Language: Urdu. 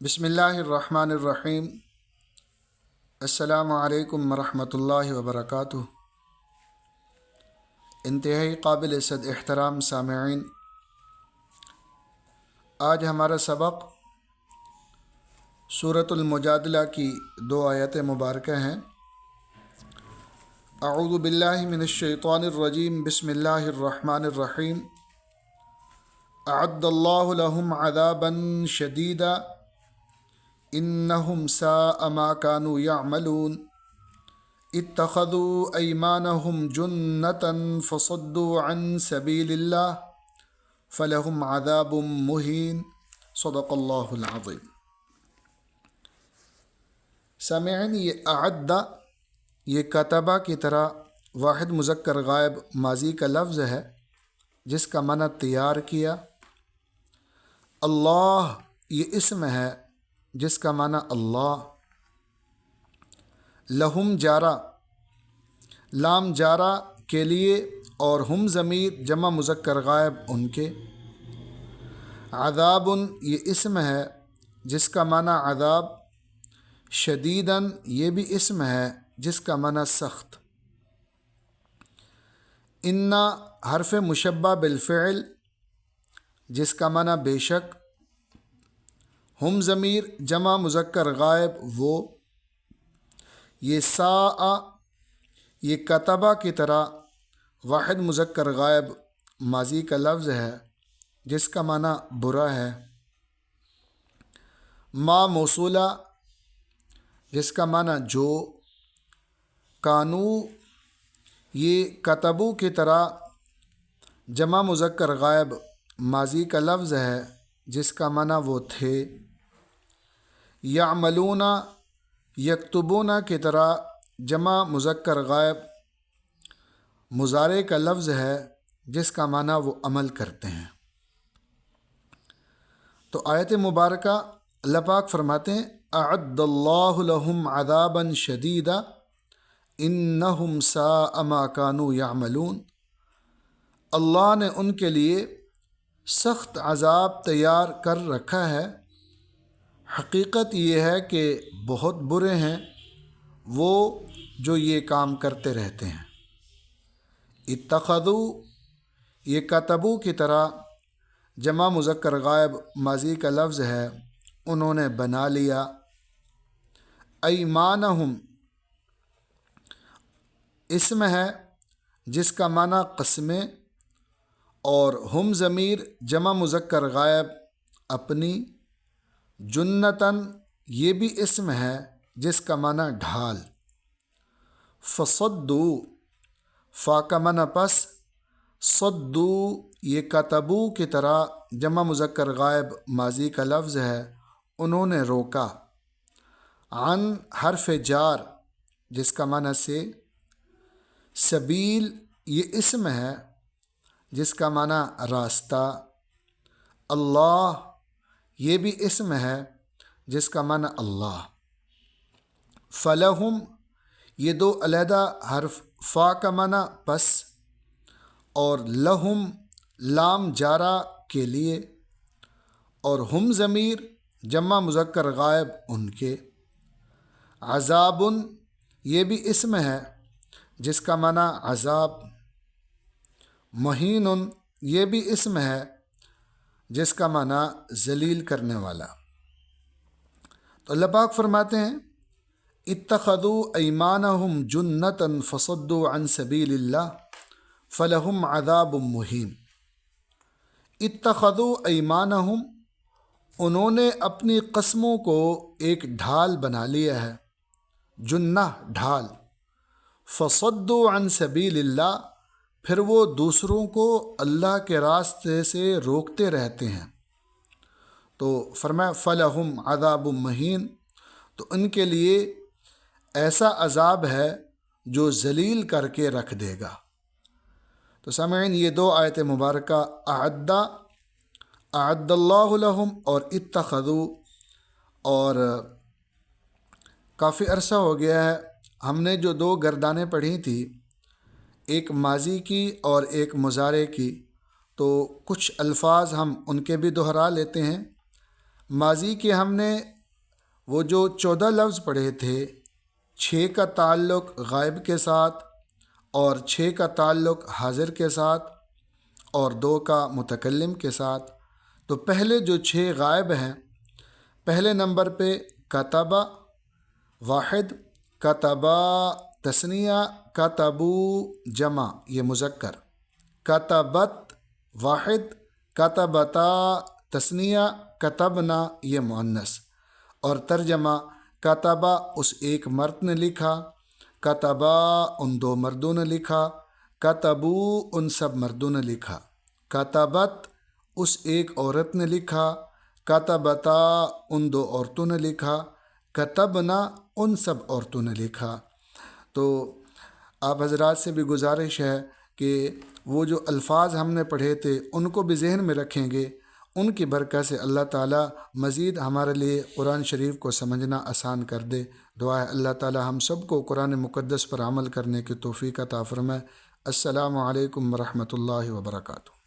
بسم اللہ الرحمن الرحیم۔ السلام علیکم ورحمۃ اللہ وبرکاتہ۔ انتہائی قابل صد احترام سامعین، آج ہمارا سبق سورۃ المجادلہ کی 2 آیت مبارکہ ہیں۔ اعوذ باللہ من الشیطان الرجیم، بسم اللہ الرحمن الرحیم۔ اعد اللہ لہم عذابا شدیدا انہم ساء ما كانوا يعملون اتخذوا ایمانہم جنتا فصدوا عن سبیل اللہ فلہم عذاب مہین۔ صدق اللہ العظیم۔ سامعین، یہ اعد یہ کتبہ کی طرح واحد مذکر غائب ماضی کا لفظ ہے جس کا معنی تیار کیا۔ اللہ یہ اسم ہے جس کا معنی اللہ۔ لہم جارہ، لام جارہ کے لیے، اور ہم ضمیر جمع مذکر غائب ان کے۔ عذاب یہ اسم ہے جس کا معنی عذاب۔ شدیداً یہ بھی اسم ہے جس کا معنی سخت۔ انا حرف مشبہ بالفعل جس کا معنی بے شک۔ ہم ضمیر جمع مذکر غائب وہ۔ یہ ساء یہ کتبہ کی طرح واحد مذکر غائب ماضی کا لفظ ہے جس کا معنی برا ہے۔ ما موصولہ جس کا معنی جو۔ کانو یہ کتبو کی طرح جمع مذکر غائب ماضی کا لفظ ہے جس کا معنی وہ تھے۔ یعملون یکتبون کی طرح جمع مذکر غائب مضارع کا لفظ ہے جس کا معنی وہ عمل کرتے ہیں۔ تو آیت مبارکہ اللہ پاک فرماتے ہیں اعد اللہ لہم عذابا شدیدا انہم ساء ما كانوا یعملون۔ اللہ نے ان کے لیے سخت عذاب تیار کر رکھا ہے۔ حقیقت یہ ہے کہ بہت برے ہیں وہ جو یہ کام کرتے رہتے ہیں۔ اتخذوا یہ کتبو کی طرح جمع مذکر غائب ماضی کا لفظ ہے، انہوں نے بنا لیا۔ ایمانہم اسم ہے جس کا معنی قسمیں، اور ہم ضمیر جمع مذکر غائب اپنی۔ جنتاً یہ بھی اسم ہے جس کا معنی ڈھال۔ فصدوا فا کا معنی پس، صدوا یہ کتبو کی طرح جمع مذکر غائب ماضی کا لفظ ہے، انہوں نے روکا۔ عن حرف جار جس کا معنی سے۔ سبیل یہ اسم ہے جس کا معنی راستہ۔ اللہ یہ بھی اسم ہے جس کا معنی اللہ۔ فلہم یہ 2 علیحدہ حرف، فا کا معنی پس اور لہم لام جارہ کے لیے، اور ہم ضمیر جمع مذکر غائب ان کے۔ عذاب یہ بھی اسم ہے جس کا معنی عذاب۔ مہین یہ بھی اسم ہے جس کا معنی ذلیل کرنے والا۔ تو اللہ پاک فرماتے ہیں اتخذوا ایمانہم جنتا فصدوا عن سبیل اللہ فلہم عذاب مہین۔ اتخذوا ایمانہم انہوں نے اپنی قسموں کو ایک ڈھال بنا لیا ہے۔ جنہ ڈھال۔ فصدوا عن سبیل اللہ پھر وہ دوسروں کو اللہ کے راستے سے روکتے رہتے ہیں۔ تو فرمایا فلہم عذاب مہین، تو ان کے لیے ایسا عذاب ہے جو ذلیل کر کے رکھ دے گا۔ تو سامعین، یہ 2 آیت مبارکہ اعد اللہ لہم اور اتخذوا، اور کافی عرصہ ہو گیا ہے ہم نے جو 2 گردانیں پڑھی تھی، ایک ماضی کی اور ایک مضارع کی، تو کچھ الفاظ ہم ان کے بھی دہرا لیتے ہیں۔ ماضی کے ہم نے وہ جو 14 لفظ پڑھے تھے 6 کا تعلق غائب کے ساتھ اور 6 کا تعلق حاضر کے ساتھ اور 2 کا متکلم کے ساتھ، تو پہلے جو 6 غائب ہیں، پہلے نمبر پہ کتبہ واحد، کتبہ تثنیہ، کتبو جمع یہ مذکر، کتبت واحد، کتبتا تثنیہ، کتبنا یہ مؤنث، اور ترجمہ کتبہ اس ایک مرد نے لکھا، کتبہ ان 2 مردوں نے لکھا، کتبو ان سب مردوں نے لکھا، کتبت اس ایک عورت نے لکھا، کتبتا ان 2 عورتوں نے لکھا، کتبنا ان سب عورتوں نے لکھا۔ تو آپ حضرات سے بھی گزارش ہے کہ وہ جو الفاظ ہم نے پڑھے تھے ان کو بھی ذہن میں رکھیں گے، ان کی برکت سے اللہ تعالیٰ مزید ہمارے لیے قرآن شریف کو سمجھنا آسان کر دے۔ دعا ہے اللہ تعالیٰ ہم سب کو قرآن مقدس پر عمل کرنے کی توفیق عطا فرمائے۔ السلام علیکم ورحمۃ اللہ وبرکاتہ۔